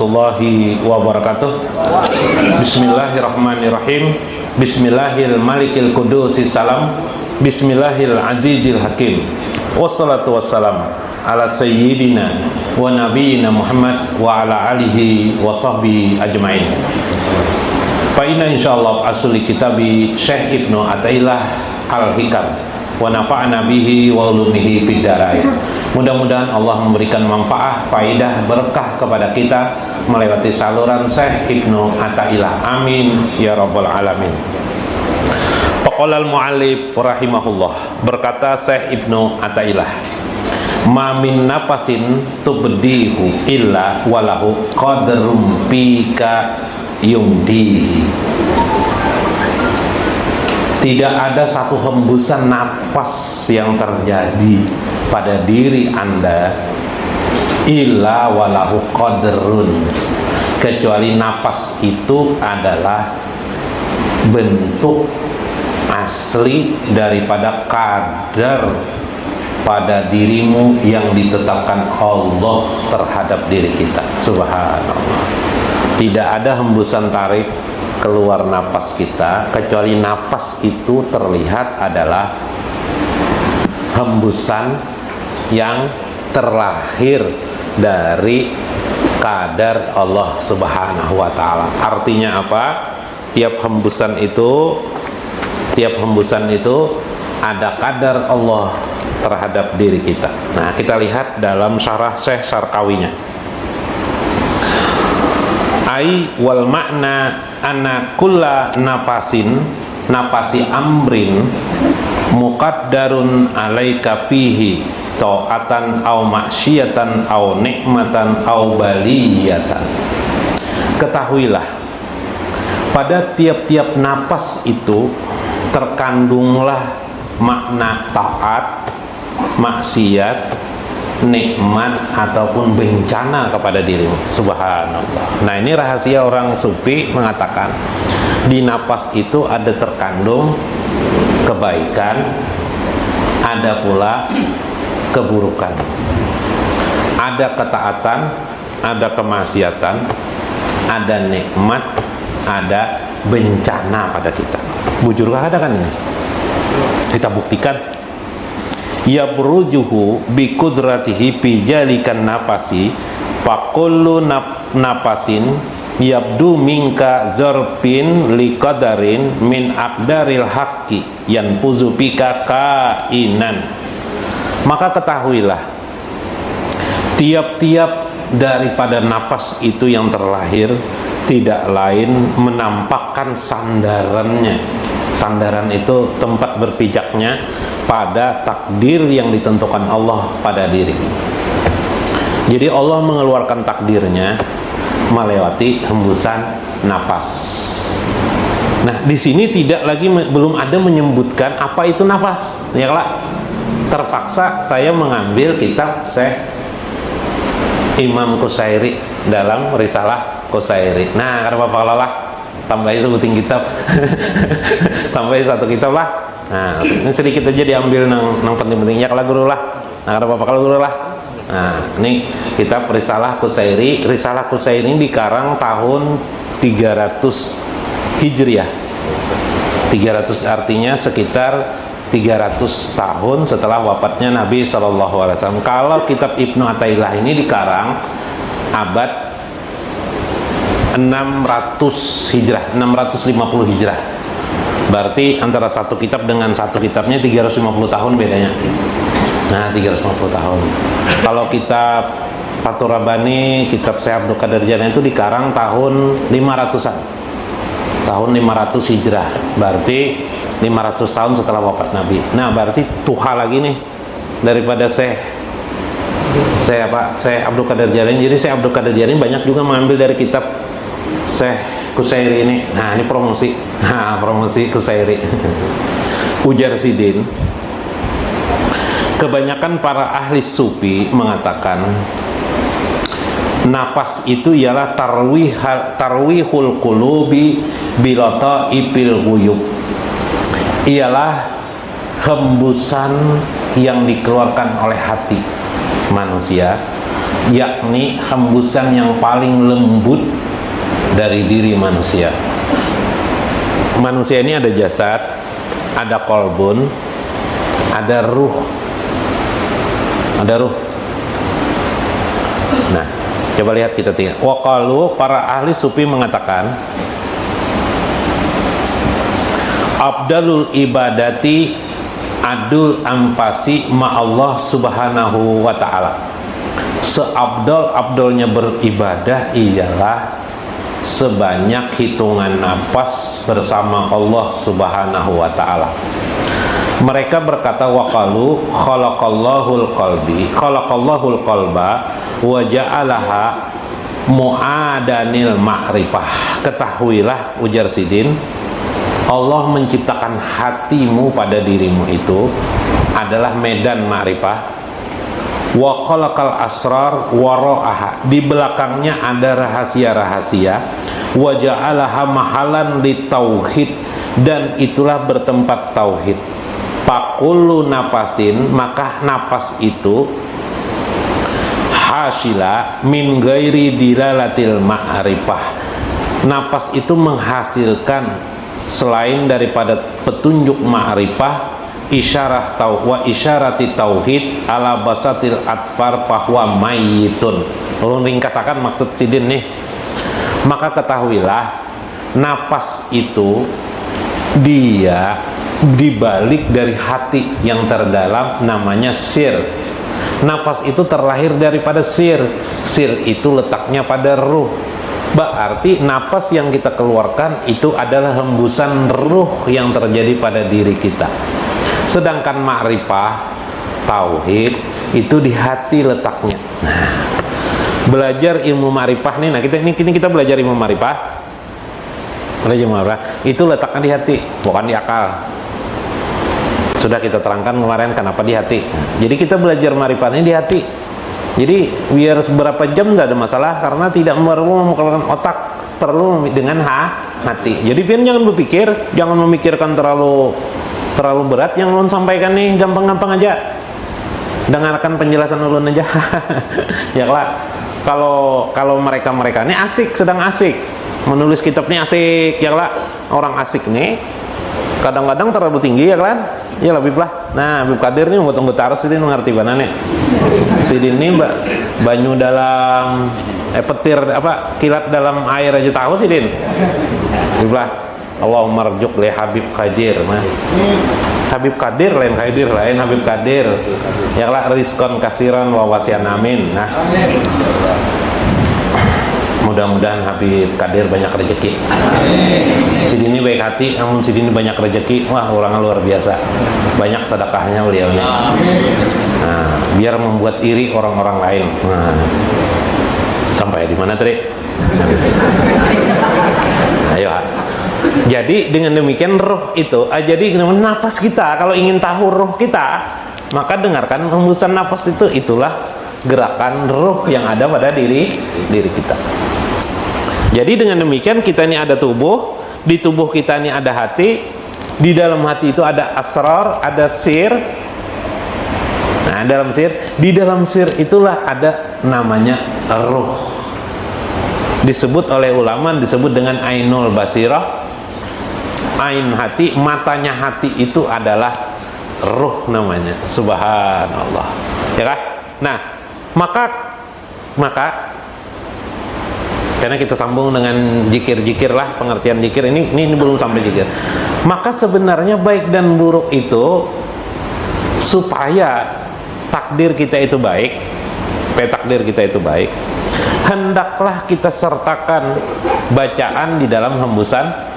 warahmatullahi wabarakatuh. Bismillahirrahmanirrahim. Bismillahil malikil qudusis salam. Bismillahil azizil hakim. Wassalatu wassalam ala sayyidina wa nabiyyina Muhammad wa ala alihi wa sahbihi ajma'in. Fa inna insyaallah asli kitabi Syekh Ibnu Athaillah Al-Hikam wa nafa'na bihi wa ulumihi fid dharain. Mudah-mudahan Allah memberikan manfaat, faidah, berkah kepada kita melewati saluran Syekh Ibnu Athaillah. Amin ya rabbal alamin. Faqala al-mu'allif rahimahullah, berkata Syekh Ibnu Athaillah, ma min nafasin tubdihu illa walahu qadrum pika yumdihi. Tidak ada satu hembusan nafas yang terjadi pada diri Anda illa walahu qadrun, kecuali nafas itu adalah bentuk asli daripada kadar pada dirimu yang ditetapkan Allah terhadap diri kita. Subhanallah. Tidak ada hembusan tarik keluar napas kita kecuali napas itu terlihat adalah hembusan yang terlahir dari kadar Allah Subhanahu wa taala. Artinya apa? Tiap hembusan itu ada kadar Allah terhadap diri kita. Nah, kita lihat dalam syarah Syekh Syarqawinya. Ai wal makna anna kulla nafasi amrin muqaddarun alaika fihi ta'atan au maksiatan au nikmatan au baliyatan. Ketahuilah, pada tiap-tiap napas itu terkandunglah makna taat, maksiat, nikmat ataupun bencana kepada dirimu. Subhanallah. Nah, ini rahasia orang sufi mengatakan di napas itu ada terkandung kebaikan, ada pula keburukan, ada ketaatan, ada kemaksiatan, ada nikmat, ada bencana pada kita. Bujurkah ada kan ini? Kita buktikan. Yabrujuhu bi qudratihi bi jalikan nafasi faqullu nafasin yabdu minka zarbin liqadarin min aqdaril haqqi yanfuzu bika kainan. Maka ketahuilah, tiap-tiap daripada napas itu yang terlahir tidak lain menampakkan sandarannya. Sandaran itu tempat berpijaknya pada takdir yang ditentukan Allah pada diri. Jadi Allah mengeluarkan takdirnya melewati hembusan napas. Nah, di sini belum ada menyebutkan apa itu napas. Ya lah, terpaksa saya mengambil kitab Syekh Imam Qusairi dalam Risalah Qusairi. Nah, karena Bapak lelah tambahin sebutin kitab. Tambahin satu kitab lah. Nah, ini sedikit aja diambil nang penting-pentingnya kalau guru lah. Nah, karena Bapak kalau guru lah. Nah, ini kitab Risalah Qusairi. Risalah Qusairi ini dikarang tahun 300 Hijriah. 300 artinya sekitar 300 tahun setelah wafatnya Nabi SAW. Kalau kitab Ibnu Athaillah ini dikarang abad 600 Hijrah, 650 Hijrah. Berarti antara satu kitab dengan satu kitabnya 350 tahun bedanya. Nah, 350 tahun. Kalau kitab Fathur Rabbani, kitab Syekh Abdul Qadir Jailani itu dikarang tahun 500-an. Tahun 500 Hijrah. Berarti 500 tahun setelah wafat Nabi. Nah, berarti tuha lagi nih daripada Syekh Abdul Qadir Jailani. Jadi Syekh Abdul Qadir Jailani banyak juga mengambil dari kitab Syekh Qusairi ini. Nah, ini promosi. Nah, promosi Qusairi. Ujar Sidin, kebanyakan para ahli sufi mengatakan napas itu ialah tarwihul qulubi bilata ipil guyub. Ialah hembusan yang dikeluarkan oleh hati manusia yakni hembusan yang paling lembut dari diri manusia. Manusia ini ada jasad, ada kolbun, ada ruh. Ada ruh. Nah, coba lihat kita tinggal. Waqalu, para ahli sufi mengatakan, Abdalul ibadati adul anfasi ma'allah subhanahu wa ta'ala. Seabdal-abdalnya beribadah ialah sebanyak hitungan napas bersama Allah subhanahu wa ta'ala. Mereka berkata, waqalu khalaqallahul qalba wa ja'alaha mu'adanil ma'rifah. Ketahuilah, ujar Sidin, Allah menciptakan hatimu pada dirimu itu adalah medan ma'rifah. Wa khalaqal asrar wara'aha, di belakangnya ada rahasia-rahasia. Wa ja'alaha mahalan litauhid, dan itulah bertempat tauhid. Pakullu napasin, maka napas itu hasila min ghairi dilalatil ma'rifah. Napas itu menghasilkan selain daripada petunjuk ma'rifah, isyarah wa isyarati tauhid ala basatil atfar bahwa mayitun. Lalu ringkasakan maksud Sidin nih. Maka ketahuilah, napas itu dia dibalik dari hati yang terdalam, namanya sir. Napas itu terlahir daripada sir. Sir itu letaknya pada ruh. Berarti napas yang kita keluarkan itu adalah hembusan ruh yang terjadi pada diri kita. Sedangkan ma'rifah, tauhid, itu di hati letaknya. Nah, belajar ilmu ma'rifah nih, nah kita belajar ilmu ma'rifah. Belajar ma'rifah, itu letaknya di hati, bukan di akal. Sudah kita terangkan kemarin kenapa di hati. Jadi kita belajar ma'rifahnya di hati. Jadi biar seberapa jam nggak ada masalah, karena tidak perlu mengeluarkan otak, perlu dengan hati. Jadi biar jangan berpikir, jangan memikirkan terlalu berat. Yang ulun sampaikan nih gampang-gampang aja, dengarkan penjelasan ulun aja. Ya lah, kalau mereka ini asik, sedang asik menulis kitabnya, asik ya lah. Orang asik nih kadang-kadang terlalu tinggi ya kan, ya lebih lah. Nah, Habib Qadir nih tunggu taruh ini mengerti mana nih. Sidin ini banyu dalam petir kilat dalam air aja tahu Sidin. Habiblah, Allahumma rjuk li Habib Qadir. Nah, Habib Qadir lain Habib Qadir. Ya lah, rizqan kasiran wa wasian, amin. Nah, mudah-mudahan Habib Qadir banyak rezeki. Sidin ini baik hati, namun Sidin ini banyak rezeki. Wah, orangnya luar biasa. Banyak sedekahnya beliau. Nah, biar membuat iri orang-orang lain. Nah, sampai di mana tadi? Ayo. Jadi dengan demikian roh itu, jadi napas kita, kalau ingin tahu roh kita, maka dengarkan hembusan napas itu. Itulah gerakan roh yang ada pada diri kita. Jadi dengan demikian kita ini ada tubuh, di tubuh kita ini ada hati, di dalam hati itu ada asrar, ada sir. Nah, di dalam sir itulah ada namanya roh. Disebut oleh ulama, disebut dengan ainul basirah. Ain hati, matanya hati itu adalah roh namanya. Subhanallah. Ya kan? Nah, maka karena kita sambung dengan zikir-zikir lah, pengertian zikir ini belum sampai zikir. Maka sebenarnya baik dan buruk itu, supaya takdir kita itu baik, hendaklah kita sertakan bacaan di dalam hembusan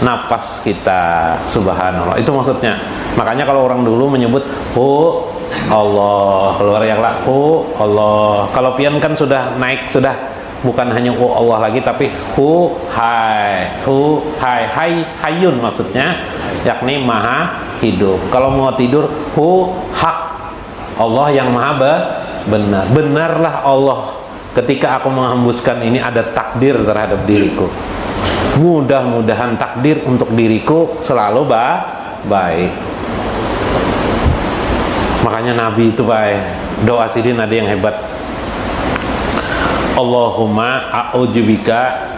napas kita. Subhanallah, itu maksudnya. Makanya kalau orang dulu menyebut Allah, keluar yang lah Allah. Kalau pian kan sudah naik, sudah bukan hanya Allah lagi, tapi hayyun maksudnya, yakni maha hidup. Kalau mau tidur hak, Allah yang maha benar. Benarlah Allah, ketika aku menghembuskan ini ada takdir terhadap diriku. Mudah-mudahan takdir untuk diriku selalu baik. Makanya Nabi itu baik. Doa Sidin ada yang hebat. Allahumma a'udzubika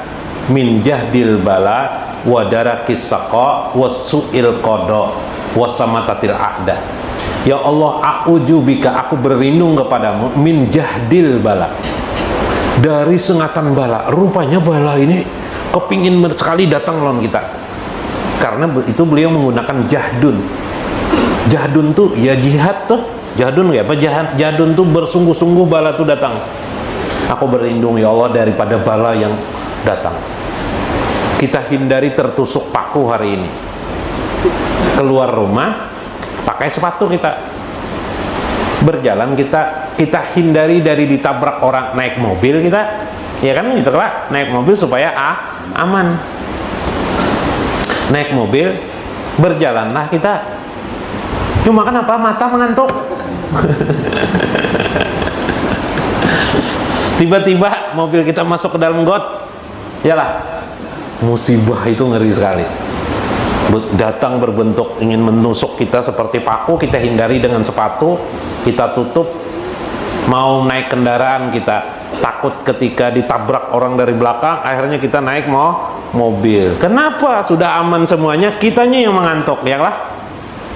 min jahdil bala wa darakis saqa wa su'il qada wa samatatil a'da. Ya Allah, a'udzubika, aku berlindung kepadamu, min jahdil bala, dari sengatan bala. Rupanya bala ini kepingin sekali datang lawan kita. Karena itu beliau menggunakan jahdun. Jahdun tuh ya jihad tuh. Jahdun ya apa? Jahdun tuh bersungguh-sungguh bala tuh datang. Aku berlindung ya Allah daripada bala yang datang. Kita hindari tertusuk paku hari ini. Keluar rumah pakai sepatu kita. Berjalan kita hindari dari ditabrak orang. Naik mobil kita, ya kan gitu lah. Naik mobil supaya aman. Naik mobil, berjalanlah kita. Cuma kenapa mata mengantuk? Tiba-tiba mobil kita masuk ke dalam got, yalah, musibah itu ngeri sekali. Datang berbentuk ingin menusuk kita seperti paku, kita hindari dengan sepatu, kita tutup. Mau naik kendaraan kita takut ketika ditabrak orang dari belakang, akhirnya kita naik mobil. Kenapa? Sudah aman semuanya, kitanya yang mengantuk, yalah.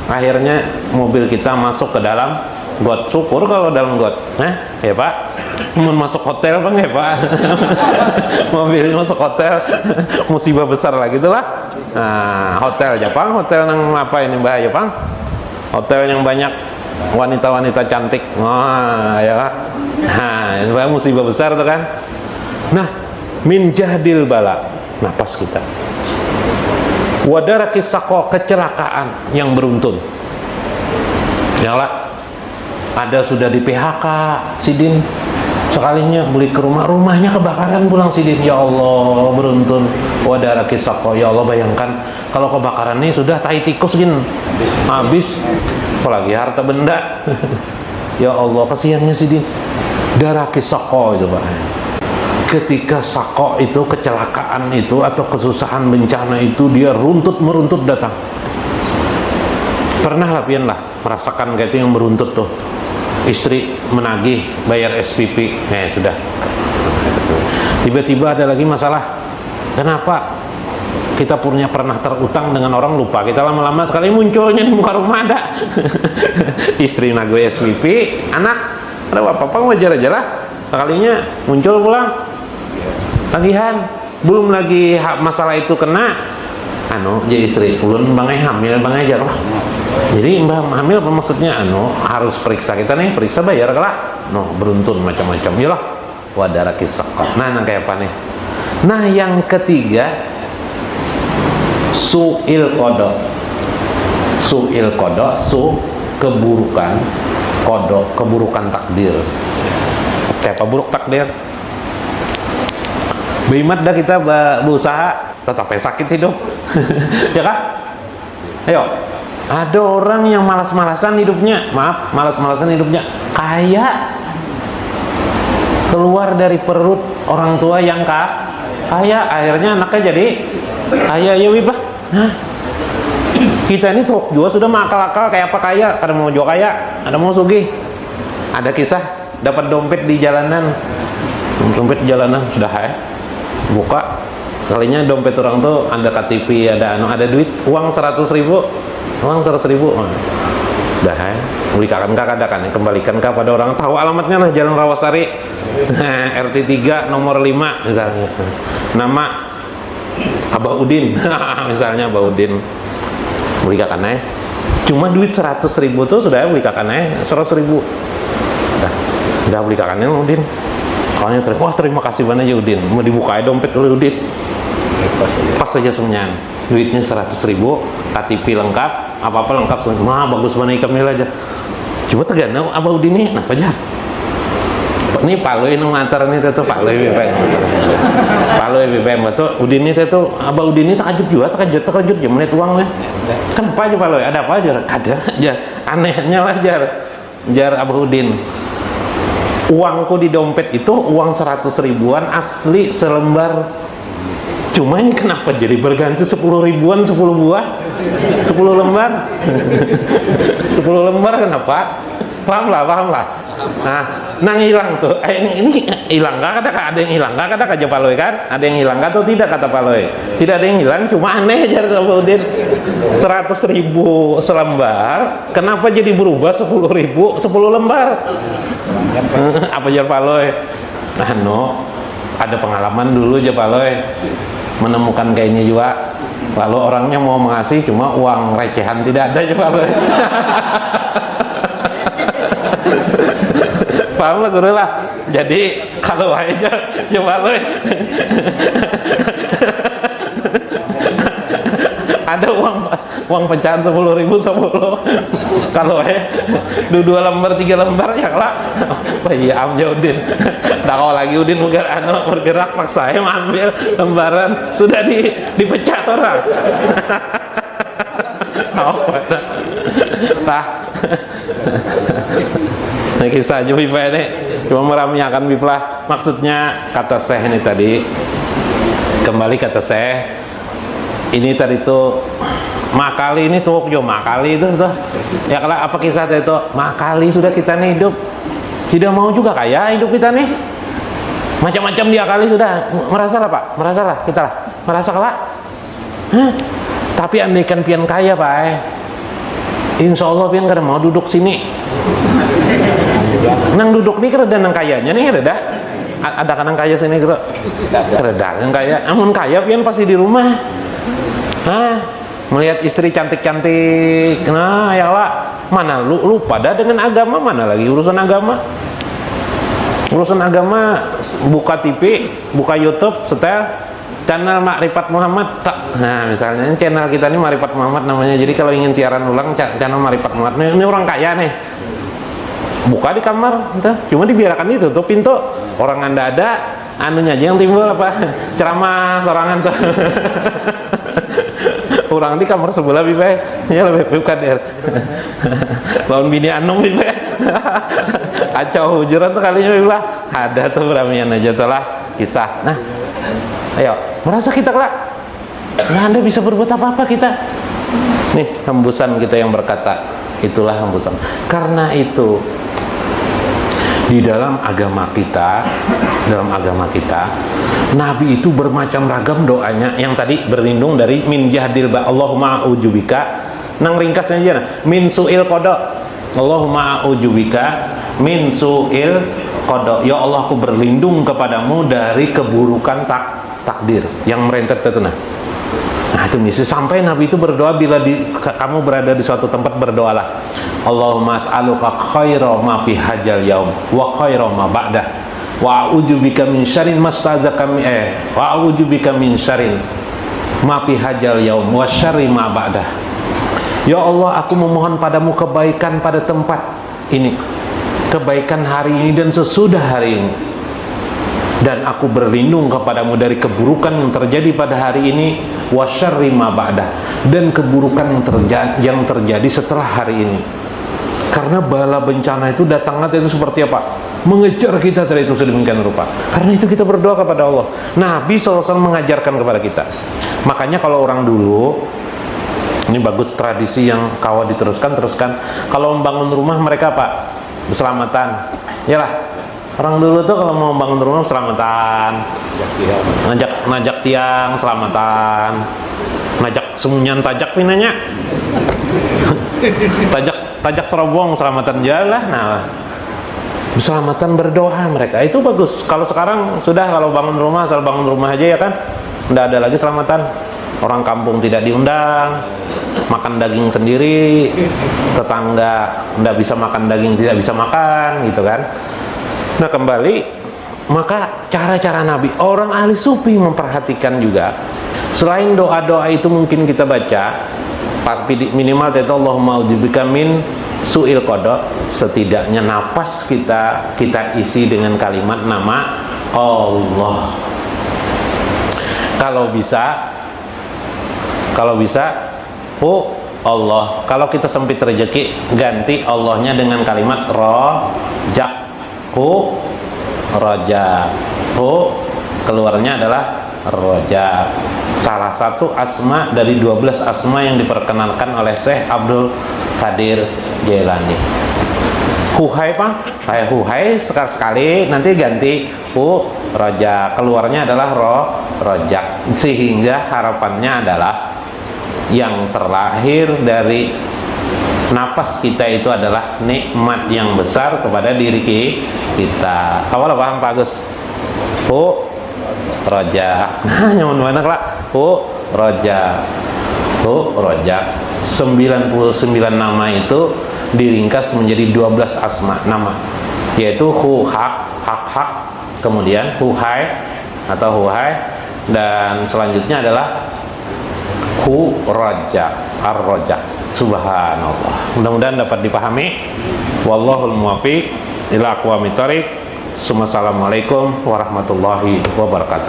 Akhirnya mobil kita masuk ke dalam got. Syukur kalau dalam got. Ya Pak, mau masuk hotel Bang ya Pak. Mobil masuk hotel, musibah besar lah gitulah. Nah, hotel Jepang, hotel yang apa ini bahaya Bang? Hotel yang banyak wanita-wanita cantik. Wah, ya Pak. Nah, ini musibah besar tuh kan. Nah, min jahdil bala, napas kita. Wadarakis saqo, kecelakaan yang beruntun. Yalah. Ada sudah di PHK Sidin, sekalinya beli ke rumahnya kebakaran pulang Sidin. Ya Allah, beruntun. Wadarakis saqo, ya Allah, bayangkan kalau kebakaran ini sudah tai tikus gin habis, apalagi harta benda. Ya Allah, kasihannya Sidin. Darakis saqo itu Pak. Ketika saqo itu, kecelakaan itu atau kesusahan bencana itu, dia meruntut datang. Pernah lah pian lah merasakan kayak itu yang beruntut tuh. Istri menagih bayar SPP, sudah. Tiba-tiba ada lagi masalah. Kenapa? Kita pernah terutang dengan orang, lupa. Kita lama-lama sekali munculnya di muka rumah ada. Istri nagih SPP, anak ada apa-apa wajar aja lah. Sekalinya muncul pulang tagihan, belum lagi masalah itu kena. Jadi istri ulun bangai hamil bangai aja loh. Jadi mbak hamil apa maksudnya? Harus periksa kita nih, periksa bayar kelak. Beruntun macam-macam. Yalah, wadarakis saqo. Nah, kayak apa nih? Nah, yang ketiga, su'il qada. Su'il qada, keburukan, qada, keburukan takdir. Kayak apa buruk takdir? Bimat dah kita berusaha, tetap sakit hidup. Ya kan? Ayo. Ada orang yang malas-malasan hidupnya, malas-malasan hidupnya, kaya, keluar dari perut orang tua yang kaya, akhirnya anaknya jadi kaya, ya wibah. Nah, kita ini tuh juga sudah makal-akal kayak apa kaya, ada mau jual kaya, ada mau sugih. Ada kisah dapat dompet di jalanan, sudah buka, kalinya dompet orang tuh ada KTP, ada duit, uang 100.000. Dah belikan kah kan, kembalikan kah pada orang, tahu alamatnya lah, Jalan Rawasari, RT 3 nomor 5 misalnya, nama Abah Udin. Misalnya Abah Udin, belikan cuma duit 100.000 tuh sudah belikan 100.000. Dah belikan Udin. Soalnya terima kasih banyak ya Udin, mau dibuka dompet oleh Udin, pas saja semuanya duitnya 100.000, KTP lengkap, apa-apa lengkap semua. Bagus mana ikamnya aja. Coba teganau Abah Udin nih, apa aja? Ini Pak Loy nu ngantar nih tuh Pak Loy BBM tuh Udin nih tuh Abah Udin nih terkejut jamannya uangnya. Kenapa aja Pak Loy? Ada apa aja? Ada aja. Anehnya lah jar Abah Udin. Uangku di dompet itu uang 100.000-an asli selembar. Cuma ini kenapa jadi berganti 10.000-an 10 buah 10 lembar 10 lembar kenapa? Paham lah. Nah hilang tuh. Ini hilang nggak? Ada yang hilang nggak? Kata aja Pak Loy kan? Ada yang hilang atau tidak kata Pak Loy? Tidak ada yang hilang, cuma aneh aja kemudian 100.000 selembar, kenapa jadi berubah 10.000 10 lembar? Apa jar Pak Loy? Ada pengalaman dulu aja Pak Loy menemukan kayaknya juga. Lalu orangnya mau mengasih cuma uang recehan tidak ada aja Pak Loy. Paham lah guru lah. Jadi kalau aja Pak Loy ada uang pecahan 10.000 10. Kalau dua lembar 3 lembar ya lah. Wah iya amja Udin. Nah kalau lagi Udin bergerak paksa saya ambil lembaran sudah dipecat orang. Tah. Nah kisah aja Biplah ini cuma meramaikan Biplah. Maksudnya kata Syekh ini tadi, kembali kata Syekh ini tadi tuh makali ini tuh makali itu tuh ya kalau apa kisah itu makali sudah kita nih hidup tidak mau juga kaya hidup kita nih macam-macam dia kali sudah merasalah Pak merasalah kita lah merasa kalah tapi andaikan pian kaya Pak insya Allah pian kada mau duduk sini nang duduk nih kereda nang kayanya nih kereda ada kan nang kaya sini kereda nang kaya amun kaya pian pasti di rumah melihat istri cantik-cantik, nah ya lah, mana lu pada dengan agama, mana lagi urusan agama buka TV, buka YouTube, setel channel Makrifat Muhammad nah misalnya channel kita ini Makrifat Muhammad namanya, jadi kalau ingin siaran ulang channel Makrifat Muhammad, ini orang kaya nih buka di kamar, entah, cuma dibiarkan itu tuh pintu orang anda ada anunya aja yang timbul apa ceramah sorangan tuh orang di kamar sebelah Bibe ya lebih kader lawan bini anu Bibe acau hujuran tuh kalinya Bibe ada tuh beramian aja tuh lah kisah. Nah ayo merasa kita kelak nah anda bisa berbuat apa-apa kita nih hembusan kita yang berkata itulah hembusan. Karena itu di dalam agama kita Nabi itu bermacam ragam doanya yang tadi berlindung dari min jahdil ba Allahumma a'udzubika nang ringkasnya aja nah. Min su'il qada Allahumma a'udzubika min su'il qada ya Allah aku berlindung kepadamu dari keburukan takdir yang merentet itu nah itu misi sampai Nabi itu berdoa bila kamu berada di suatu tempat berdoalah Allahumma as'aluka khaira ma fi hajal yaum wa khaira ma ba'dah wa a'udzubika min syarrin mastazaka wa a'udzubika min syarrin ma fi hajal yaum wa syarri ma ba'dah. Ya Allah aku memohon padamu kebaikan pada tempat ini, kebaikan hari ini dan sesudah hari ini, dan aku berlindung kepadamu dari keburukan yang terjadi pada hari ini wa syarri ma ba'dah, dan keburukan yang terjadi setelah hari ini. Karena bala bencana itu datangnya itu seperti apa? Mengejar kita dari itu sedemikian rupa. Karena itu kita berdoa kepada Allah. Nabi SAW mengajarkan kepada kita. Makanya kalau orang dulu, ini bagus tradisi yang kawat teruskan. Kalau membangun rumah mereka apa? Berselamatan. Yalah. Orang dulu tuh kalau mau bangun rumah selamatan, najak tiang selamatan, najak semunyan tajak pinanya, tajak serobong selamatan jalan. Nah, selamatan berdoa mereka itu bagus. Kalau sekarang sudah kalau bangun rumah asal bangun rumah aja ya kan, nggak ada lagi selamatan. Orang kampung tidak diundang, makan daging sendiri, tetangga nggak bisa makan daging tidak bisa makan gitu kan. Nah kembali, maka cara-cara Nabi, orang ahli sufi memperhatikan juga. Selain doa-doa itu mungkin kita baca, minimal itu Allahumma a'udzubika min su'il qada, setidaknya napas kita isi dengan kalimat nama Allah. Kalau bisa, oh Allah. Kalau kita sempit rezeki, ganti Allahnya dengan kalimat rojak. Roja, keluarnya adalah roja. Salah satu asma dari 12 asma yang diperkenalkan oleh Syekh Abdul Qadir Jailani. Huhai Pak, huhai sekali nanti ganti rojak, keluarnya adalah rojak, sehingga harapannya adalah yang terlahir dari napas kita itu adalah nikmat yang besar kepada diri kita. Awal paham Pak Agus? Rojak, nyaman mana lah? Rojak 99 nama itu diringkas menjadi 12 asma nama, yaitu hak, kemudian huhai atau huhai, dan selanjutnya adalah rojak, ar-rojak. Subhanallah, mudah-mudahan dapat dipahami. Wallahul muwaffiq ila aqwamit thoriq. Assalamualaikum warahmatullahi wabarakatuh.